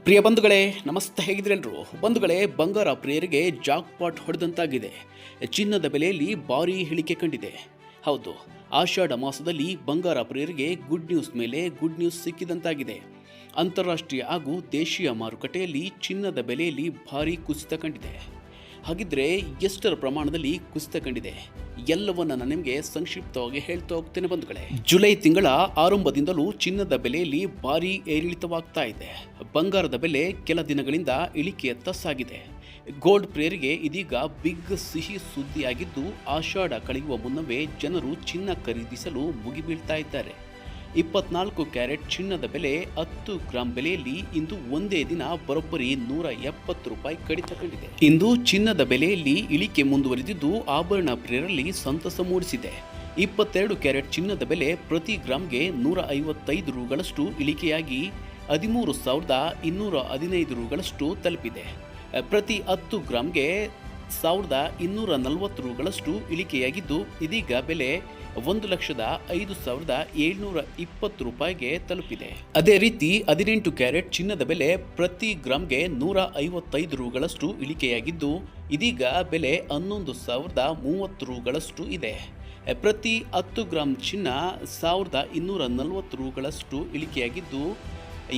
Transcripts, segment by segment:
ಪ್ರಿಯ ಬಂಧುಗಳೇ, ನಮಸ್ತೆ. ಹೇಗಿದ್ರೆಲ್ಲರೂ ಬಂಧುಗಳೇ, ಬಂಗಾರ ಪ್ರಿಯರಿಗೆ ಜಾಕ್ಪಾಟ್ ಹೊಡೆದಂತಾಗಿದೆ. ಚಿನ್ನದ ಬೆಲೆಯಲ್ಲಿ ಭಾರೀ ಇಳಿಕೆ ಕಂಡಿದೆ. ಹೌದು, ಆಷಾಢ ಮಾಸದಲ್ಲಿ ಬಂಗಾರ ಪ್ರಿಯರಿಗೆ ಗುಡ್ ನ್ಯೂಸ್ ಮೇಲೆ ಗುಡ್ ನ್ಯೂಸ್ ಸಿಕ್ಕಿದಂತಾಗಿದೆ. ಅಂತಾರಾಷ್ಟ್ರೀಯ ಹಾಗೂ ದೇಶೀಯ ಮಾರುಕಟ್ಟೆಯಲ್ಲಿ ಚಿನ್ನದ ಬೆಲೆಯಲ್ಲಿ ಭಾರೀ ಕುಸಿತ ಕಂಡಿದೆ. ಹಾಗಿದ್ರೆ ಎಷ್ಟರ ಪ್ರಮಾಣದಲ್ಲಿ ಕುಸಿತ ಕಂಡಿದೆ ಎಲ್ಲವನ್ನ ನಾನು ನಿಮಗೆ ಸಂಕ್ಷಿಪ್ತವಾಗಿ ಹೇಳ್ತಾ ಹೋಗ್ತೇನೆ ಬಂಧುಗಳೇ. ಜುಲೈ ತಿಂಗಳ ಆರಂಭದಿಂದಲೂ ಚಿನ್ನದ ಬೆಲೆಯಲ್ಲಿ ಭಾರೀ ಏರಿಳಿತವಾಗ್ತಾ ಇದೆ. ಬಂಗಾರದ ಬೆಲೆ ಕೆಲ ದಿನಗಳಿಂದ ಇಳಿಕೆಯತ್ತ ಸಾಗಿದೆ. ಗೋಲ್ಡ್ ಪ್ರಿಯರಿಗೆ ಇದೀಗ ಬಿಗ್ ಸಿಹಿ ಸುದ್ದಿಯಾಗಿದ್ದು, ಆಷಾಢ ಕಳೆಯುವ ಮುನ್ನವೇ ಜನರು ಚಿನ್ನ ಖರೀದಿಸಲು ಮುಗಿಬೀಳ್ತಾ ಇದ್ದಾರೆ. 24 ಕ್ಯಾರೆಟ್ ಚಿನ್ನದ ಬೆಲೆ 10 ಗ್ರಾಂ ಬೆಲೆಯಲ್ಲಿ ಇಂದು ಒಂದೇ ದಿನ ಬರೋಬ್ಬರಿ ₹170 ಕಡಿತ ಕಂಡಿದೆ. ಇಂದು ಚಿನ್ನದ ಬೆಲೆಯಲ್ಲಿ ಇಳಿಕೆ ಮುಂದುವರೆದಿದ್ದು ಆಭರಣ ಪ್ರಿಯರಲ್ಲಿ ಸಂತಸ ಮೂಡಿಸಿದೆ. 22 ಕ್ಯಾರೆಟ್ ಚಿನ್ನದ ಬೆಲೆ ಪ್ರತಿ ಗ್ರಾಂಗೆ ₹155ಗಳಷ್ಟು ಇಳಿಕೆಯಾಗಿ ₹13,215ಗಳಷ್ಟು ತಲುಪಿದೆ. ಪ್ರತಿ 10 ಗ್ರಾಂಗೆ ₹1,240ಗಳಷ್ಟು ಇಳಿಕೆಯಾಗಿದ್ದು, ಇದೀಗ ಬೆಲೆ ₹1,05,720ಗೆ ತಲುಪಿದೆ. ಅದೇ ರೀತಿ 18 ಕ್ಯಾರೆಟ್ ಚಿನ್ನದ ಬೆಲೆ ಪ್ರತಿ ಗ್ರಾಂಗೆ ₹155ಗಳಷ್ಟು ಇಳಿಕೆಯಾಗಿದ್ದು, ಇದೀಗ ಬೆಲೆ ₹11,030ಗಳಷ್ಟು ಇದೆ. ಪ್ರತಿ 10 ಗ್ರಾಂ ಚಿನ್ನ ₹1,240ಗಳಷ್ಟು ಇಳಿಕೆಯಾಗಿದ್ದು,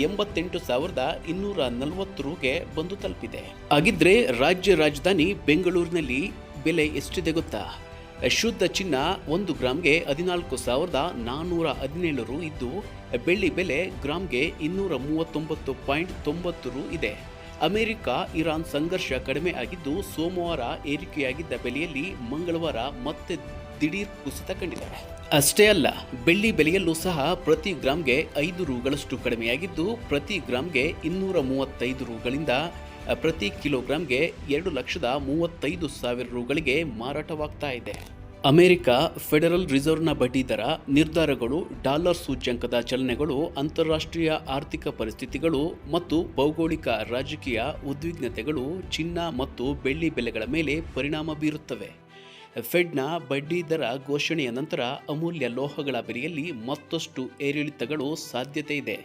₹88,240ಗೆ ಬಂದು ತಲುಪಿದೆ. ಹಾಗಿದ್ರೆ ರಾಜ್ಯ ರಾಜಧಾನಿ ಬೆಂಗಳೂರಿನಲ್ಲಿ ಬೆಲೆ ಎಷ್ಟಿದೆ ಗೊತ್ತಾ? ಶುದ್ಧ ಚಿನ್ನ 1 ಗ್ರಾಂಗೆ ₹14,417 ಇದ್ದು, ಬೆಳ್ಳಿ ಬೆಲೆ ಗ್ರಾಂಗೆ ₹239.90 ಇದೆ. ಅಮೆರಿಕ ಇರಾನ್ ಸಂಘರ್ಷ ಕಡಿಮೆ ಆಗಿದ್ದು, ಸೋಮವಾರ ಏರಿಕೆಯಾಗಿದ್ದ ಬೆಲೆಯಲ್ಲಿ ಮಂಗಳವಾರ ಮತ್ತೆ ದಿಢೀರ್ ಕುಸಿತ ಕಂಡಿದೆ. ಅಷ್ಟೇ ಅಲ್ಲ, ಬೆಳ್ಳಿ ಬೆಲೆಯಲ್ಲೂ ಸಹ ಪ್ರತಿ ಗ್ರಾಂಗೆ ₹5ಗಳಷ್ಟು ಕಡಿಮೆಯಾಗಿದ್ದು, ಪ್ರತಿ ಗ್ರಾಂಗೆ ₹235ಗಳಿಂದ ಪ್ರತಿ ಕಿಲೋಗ್ರಾಂಗೆ ₹2,35,000ಗಳಿಗೆ ಮಾರಾಟವಾಗ್ತಾ ಇದೆ. ಅಮೆರಿಕ ಫೆಡರಲ್ ರಿಸರ್ವ್ನ ಬಡ್ಡಿ ದರ ನಿರ್ಧಾರಗಳು, ಡಾಲರ್ ಸೂಚ್ಯಂಕದ ಚಲನೆಗಳು, ಅಂತಾರಾಷ್ಟ್ರೀಯ ಆರ್ಥಿಕ ಪರಿಸ್ಥಿತಿಗಳು ಮತ್ತು ಭೌಗೋಳಿಕ ರಾಜಕೀಯ ಉದ್ವಿಗ್ನತೆಗಳು ಚಿನ್ನ ಮತ್ತು ಬೆಳ್ಳಿ ಬೆಲೆಗಳ ಮೇಲೆ ಪರಿಣಾಮ ಬೀರುತ್ತವೆ. ಫೆಡ್ನ ಬಡ್ಡಿ ದರ ಘೋಷಣೆಯ ನಂತರ ಅಮೂಲ್ಯ ಲೋಹಗಳ ಬೆಲೆಯಲ್ಲಿ ಮತ್ತಷ್ಟು ಏರಿಳಿತಗಳು ಸಾಧ್ಯತೆ ಇದೆ.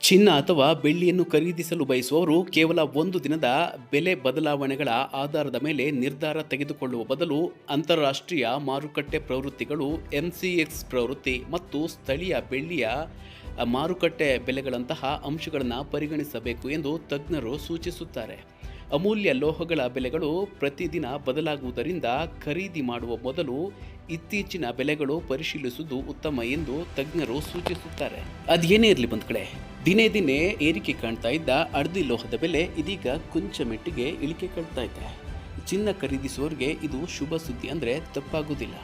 ಚಿನ್ನ ಅಥವಾ ಬೆಳ್ಳಿಯನ್ನು ಖರೀದಿಸಲು ಬಯಸುವವರು ಕೇವಲ ಒಂದು ದಿನದ ಬೆಲೆ ಬದಲಾವಣೆಗಳ ಆಧಾರದ ಮೇಲೆ ನಿರ್ಧಾರ ತೆಗೆದುಕೊಳ್ಳುವ ಬದಲು ಅಂತಾರಾಷ್ಟ್ರೀಯ ಮಾರುಕಟ್ಟೆ ಪ್ರವೃತ್ತಿಗಳು, MCX ಪ್ರವೃತ್ತಿ ಮತ್ತು ಸ್ಥಳೀಯ ಬೆಳ್ಳಿಯ ಮಾರುಕಟ್ಟೆ ಬೆಲೆಗಳಂತಹ ಅಂಶಗಳನ್ನು ಪರಿಗಣಿಸಬೇಕು ಎಂದು ತಜ್ಞರು ಸೂಚಿಸುತ್ತಾರೆ. ಅಮೂಲ್ಯ ಲೋಹಗಳ ಬೆಲೆಗಳು ಪ್ರತಿದಿನ ಬದಲಾಗುವುದರಿಂದ ಖರೀದಿ ಮಾಡುವ ಮೊದಲು ಇತ್ತೀಚಿನ ಬೆಲೆಗಳು ಪರಿಶೀಲಿಸುವುದು ಉತ್ತಮ ಎಂದು ತಜ್ಞರು ಸೂಚಿಸುತ್ತಾರೆ. ಅದೇನೇ ಇರಲಿ ಬಂಧುಗಳೇ, ದಿನೇ ದಿನೇ ಏರಿಕೆ ಕಾಣ್ತಾ ಇದ್ದ ಹಳದಿ ಲೋಹದ ಬೆಲೆ ಇದೀಗ ಕೊಂಚ ಮೆಟ್ಟಿಗೆ ಇಳಿಕೆ ಕಾಣ್ತಾ ಇದೆ. ಚಿನ್ನ ಖರೀದಿಸುವವರಿಗೆ ಇದು ಶುಭ ಸುದ್ದಿ ಅಂದರೆ ತಪ್ಪಾಗುವುದಿಲ್ಲ.